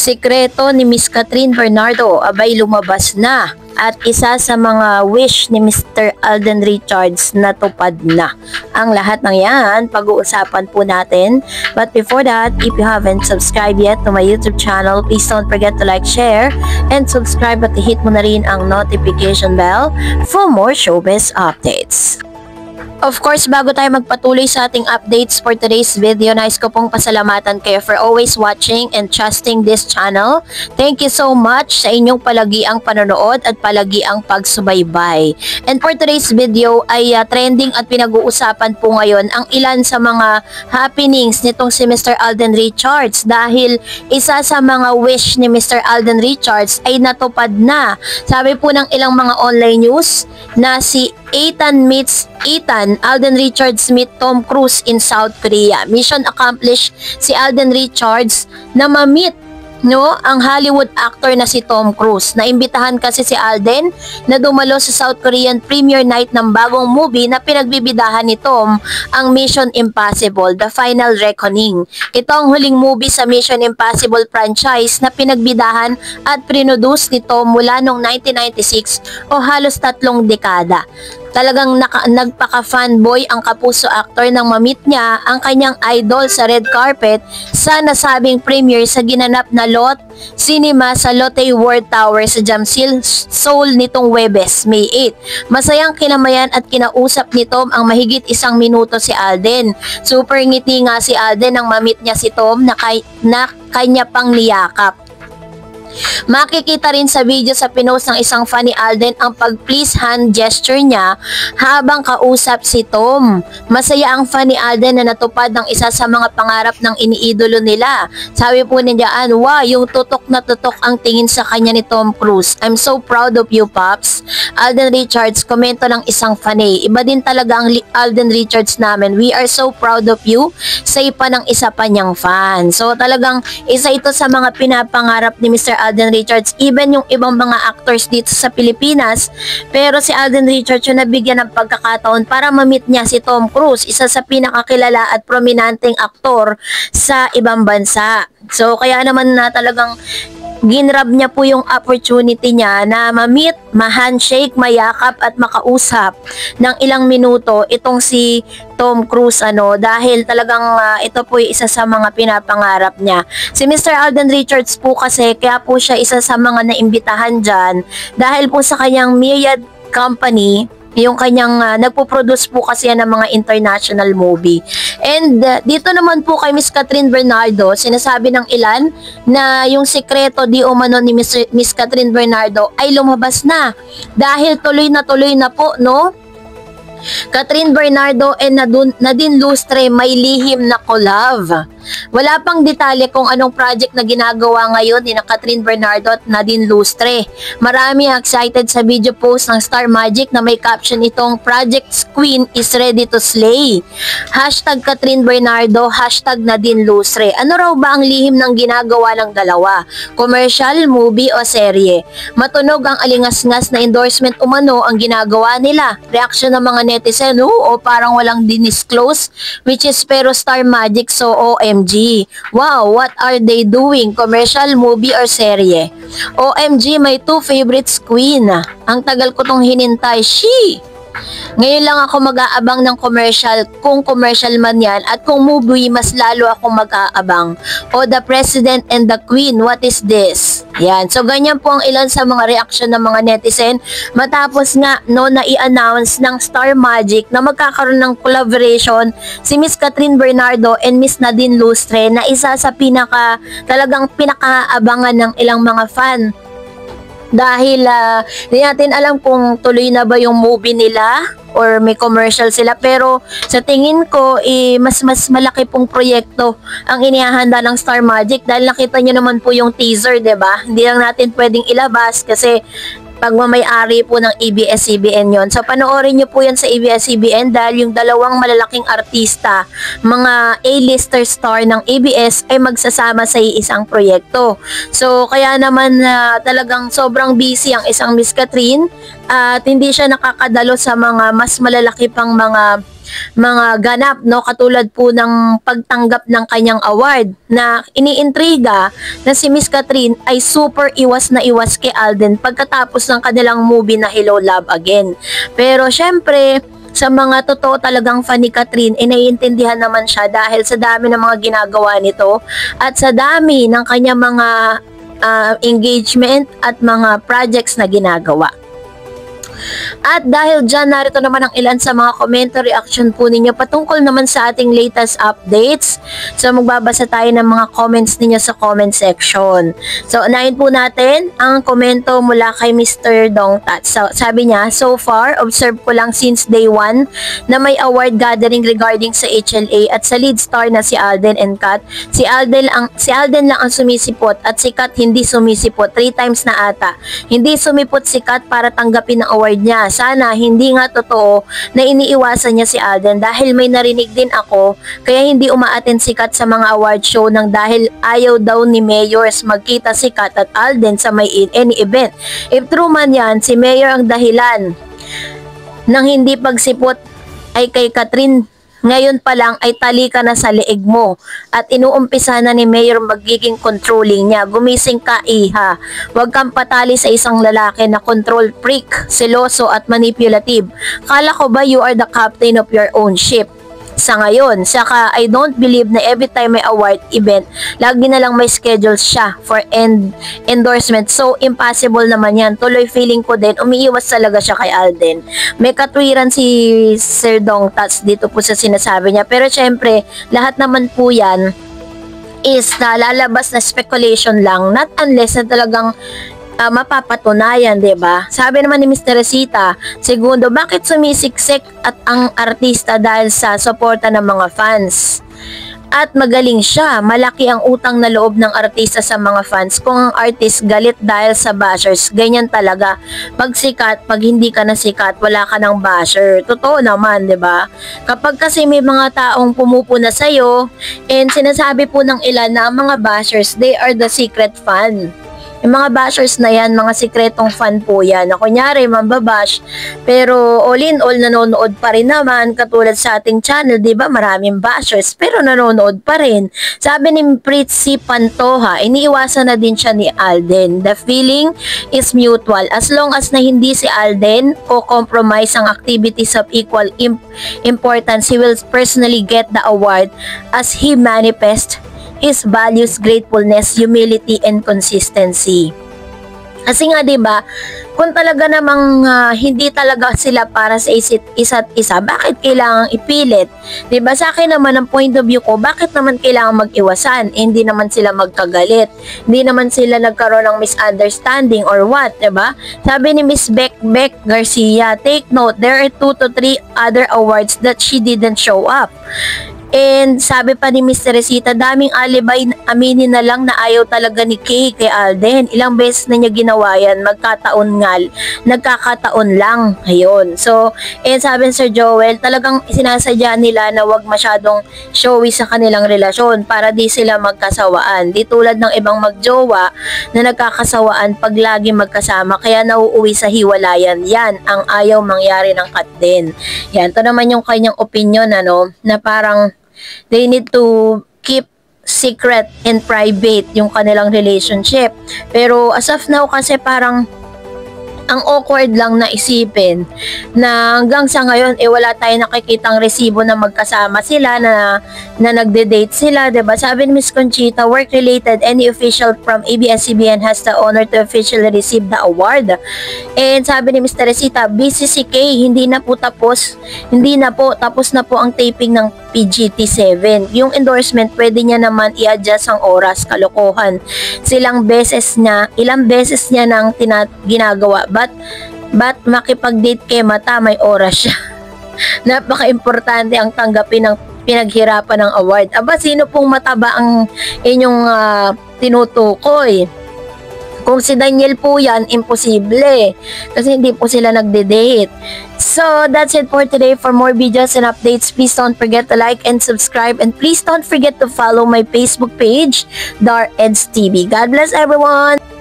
Sikreto ni Miss Catherine Bernardo abay lumabas na at isa sa mga wish ni Mr. Alden Richards natupad na. Ang lahat ng yan, pag-uusapan po natin. But before that, if you haven't subscribed yet to my YouTube channel, please don't forget to like, share, and subscribe at hit mo na rin ang notification bell for more showbiz updates. Of course, bago tayo magpatuloy sa ating updates for today's video, nais ko pong pasalamatan kayo for always watching and trusting this channel. Thank you so much sa inyong palagiang panonood at palagiang pagsubaybay. And for today's video ay trending at pinag-uusapan po ngayon ang ilan sa mga happenings nitong si Mr. Alden Richards dahil isa sa mga wish ni Mr. Alden Richards ay natupad na. Sabi po ng ilang mga online news na si Ethan meets Ethan, Alden Richards meet Tom Cruise in South Korea. Mission accomplished si Alden Richards na ma-meet ang Hollywood actor na si Tom Cruise. Naimbitahan kasi si Alden na dumalo sa South Korean premiere night ng bagong movie na pinagbibidahan ni Tom, ang Mission Impossible, The Final Reckoning. Ito ang huling movie sa Mission Impossible franchise na pinagbidahan at produce ni Tom mula noong 1996 o halos 3 dekada. Talagang nagpaka-fanboy ang kapuso actor nang ma-meet niya ang kanyang idol sa red carpet sa nasabing premiere sa ginanap na Lot Cinema sa Lotte World Tower sa Jamsil, Seoul nitong Huwebes, May 8. Masayang kinamayan at kinausap ni Tom ang mahigit 1 minuto si Alden. Super ngiti nga si Alden nang ma-meet niya si Tom na kanya pang niyakap. Makikita rin sa video sa pinost ng isang fan ni Alden ang pag-please hand gesture niya habang kausap si Tom. Masaya ang fan ni Alden na natupad ng isa sa mga pangarap ng iniidolo nila. Sabi po niya, wow, yung tutok na tutok ang tingin sa kanya ni Tom Cruise. I'm so proud of you, Pops. Alden Richards, komento ng isang fan eh. Iba din talaga ang Alden Richards namin. We are so proud of you. Say pa ng isa pa niyang fan. So talagang isa ito sa mga pinapangarap ni Mr. Alden Richards, even yung ibang mga actors dito sa Pilipinas, pero si Alden Richards yung nabigyan ng pagkakataon para ma-meet niya si Tom Cruise, isa sa pinakakilala at prominenteng aktor sa ibang bansa. So kaya naman na talagang ginrab niya po yung opportunity niya na ma-meet, ma-handshake, mayakap at makausap ng ilang minuto itong si Tom Cruise dahil talagang ito po yung isa sa mga pinapangarap niya. Si Mr. Alden Richards po kasi kaya po siya isa sa mga naimbitahan dyan dahil po sa kanyang Myriad Company, yung kanyang nagpo-produce po kasi yan ng mga international movie. And dito naman po kay Miss Catherine Bernardo, sinasabi ng ilan na yung sikreto di umano ni Miss Catherine Bernardo ay lumabas na dahil tuloy na po, Catherine Bernardo and Nadine Lustre may lihim na collab. Wala pang detalye kung anong project na ginagawa ngayon ni Catherine Bernardo at Nadine Lustre. Marami excited sa video post ng Star Magic na may caption itong Project Queen is ready to slay. Hashtag Catherine Bernardo, hashtag Nadine Lustre. Ano raw ba ang lihim ng ginagawa ng dalawa? Commercial, movie o serye? Matunog ang alingas-ngas na endorsement umano ang ginagawa nila. Reaksyon ng mga netizen, o parang walang dinisclose, which is pero Star Magic, so OMG. Wow, what are they doing? Commercial, movie, or serye? OMG, my 2 favorites queen. Ang tagal ko tong hinintay. Ngayon lang ako mag-aabang ng commercial, kung commercial man yan, at kung movie, mas lalo ako mag-aabang. O The President and the Queen, what is this? Yan, so ganyan po ang ilan sa mga reaksyon ng mga netizen matapos nga na i-announce ng Star Magic na magkakaroon ng collaboration si Miss Catherine Bernardo and Miss Nadine Lustre na isa sa talagang pinakaabangan ng ilang mga fan. Dahil hindi natin alam kung tuloy na ba yung movie nila or may commercial sila, pero sa tingin ko mas malaki pong proyekto ang inihahanda ng Star Magic dahil nakita nyo naman po yung teaser, 'di ba? Hindi lang natin pwedeng ilabas kasi pagmamay-ari po ng ABS-CBN yon. So panoorin nyo po yan sa ABS-CBN dahil yung dalawang malalaking artista, mga A-lister star ng ABS ay magsasama sa isang proyekto. So kaya naman talagang sobrang busy ang isang Miss Catherine at hindi siya nakakadalo sa mga mas malalaki pang mga mga ganap, no, katulad po ng pagtanggap ng kanyang award, na iniintriga na si Miss Catherine ay super iwas na iwas kay Alden pagkatapos ng kanilang movie na Hello Love Again. Pero syempre, sa mga totoo talagang fan ni Catherine, naiintindihan naman siya dahil sa dami ng mga ginagawa nito at sa dami ng kanyang mga engagement at mga projects na ginagawa. At dahil dyan, narito naman ang ilan sa mga komento, reaction po ninyo patungkol naman sa ating latest updates. So magbabasa tayo ng mga comments ninyo sa comment section. So unahin po natin ang komento mula kay Mr. Dongtat. So, sabi niya, so far, observe ko lang since day 1 na may award gathering regarding sa HLA at sa lead star na si Alden and Kat. Si Alden lang ang sumisipot at si Kat hindi sumisipot. 3 times na ata. Hindi sumipot si Kat para tanggapin ang award niya. Sana hindi nga totoo na iniiwasan niya si Alden dahil may narinig din ako kaya hindi umaattend si Kat sa mga award show nang dahil ayaw daw ni Mayors magkita si Kat at Alden sa may any event. If true man yan, si Mayor ang dahilan ng hindi pagsipot ay kay Catherine. Ngayon pa lang ay talika na sa leeg mo at inuumpisa na ni Mayor magiging controlling niya. Gumising ka, iha. Huwag kang patali sa isang lalaki na control freak, seloso at manipulative. Kala ko ba you are the captain of your own ship? Sa ngayon, saka I don't believe na every time may award event, lagi na lang may schedule siya for endorsement. So, impossible naman yan. Tuloy feeling ko din, umiiwas talaga siya kay Alden. May katwiran si Sir Dong Tats dito po sa sinasabi niya. Pero syempre, lahat naman po yan is lalabas na speculation lang, not unless na talagang mapapatunayan, 'di ba? Sabi naman ni Mr. Resita, segundo, bakit sumisiksik at ang artista dahil sa suporta ng mga fans? At magaling siya, malaki ang utang na loob ng artista sa mga fans. Kung ang artist galit dahil sa bashers, ganyan talaga. Pag sikat, pag hindi ka na sikat, wala ka ng basher. Totoo naman, 'di ba? Kapag kasi may mga taong pumupuna sa iyo, and sinasabi po ng ilan na ang mga bashers, they are the secret fan. Yung mga bashers na yan, mga sikretong fan po yan. Na kunyari, mambabash, pero all in all, nanonood pa rin naman. Katulad sa ating channel, di ba? Maraming bashers, pero nanonood pa rin. Sabi ni Pritzi Pantoja, iniiwasan na din siya ni Alden. The feeling is mutual. As long as na hindi si Alden o compromise ang activities of equal importance, he will personally get the award as he manifests his values, gratefulness, humility, and consistency. Kasi nga 'di ba, kung talaga namang hindi talaga sila para sa isa't isa, bakit kailangang ipilit? 'Di ba? Sa akin naman ang point of view ko, bakit naman kailangan mag-iwasan? Hindi naman sila magkagalit. Hindi naman sila nagkaroon ng misunderstanding or what, 'di ba? Sabi ni Miss Beck Garcia, take note, there are 2 to 3 other awards that she didn't show up. And sabi pa ni Mr. Resita, daming alibay, aminin na lang na ayaw talaga ni Kay kay Alden. Ilang beses na niya ginawa yan, nagkakataon lang. Ayun. So, and sabi ni Sir Joel, talagang sinasadya nila na wag masyadong showy sa kanilang relasyon para di sila magkasawaan. Di tulad ng ibang magjowa na nagkakasawaan pag lagi magkasama kaya nauuwi sa hiwalayan. Yan ang ayaw mangyari ng Kat din. Yan, to naman yung kanyang opinion, na parang they need to keep secret and private yung kanilang relationship. Pero as of now kasi parang ang awkward lang na isipin na hanggang sa ngayon wala tayong nakikitang resibo na magkasama sila, na nagde-date sila, 'di ba? Sabi ni Miss Conchita, work related, any official from ABS-CBN has the honor to officially receive the award. And sabi ni Mr. Resita, BCCK, hindi na po tapos na po ang taping ng PGT7. Yung endorsement, pwede niya naman i-adjust ang oras, kalokohan. Ilang beses niya nang ginagawa. But makipag-date kay Mata, may oras siya. Napaka-importante ang tanggapin ng pinaghirapan ng award. Aba, sino pong mataba ang inyong tinutukoy? Kung si Daniel po yan, imposible. Kasi hindi po sila nagde-date. So, that's it for today. For more videos and updates, please don't forget to like and subscribe. And please don't forget to follow my Facebook page, Dar Eds TV. God bless everyone!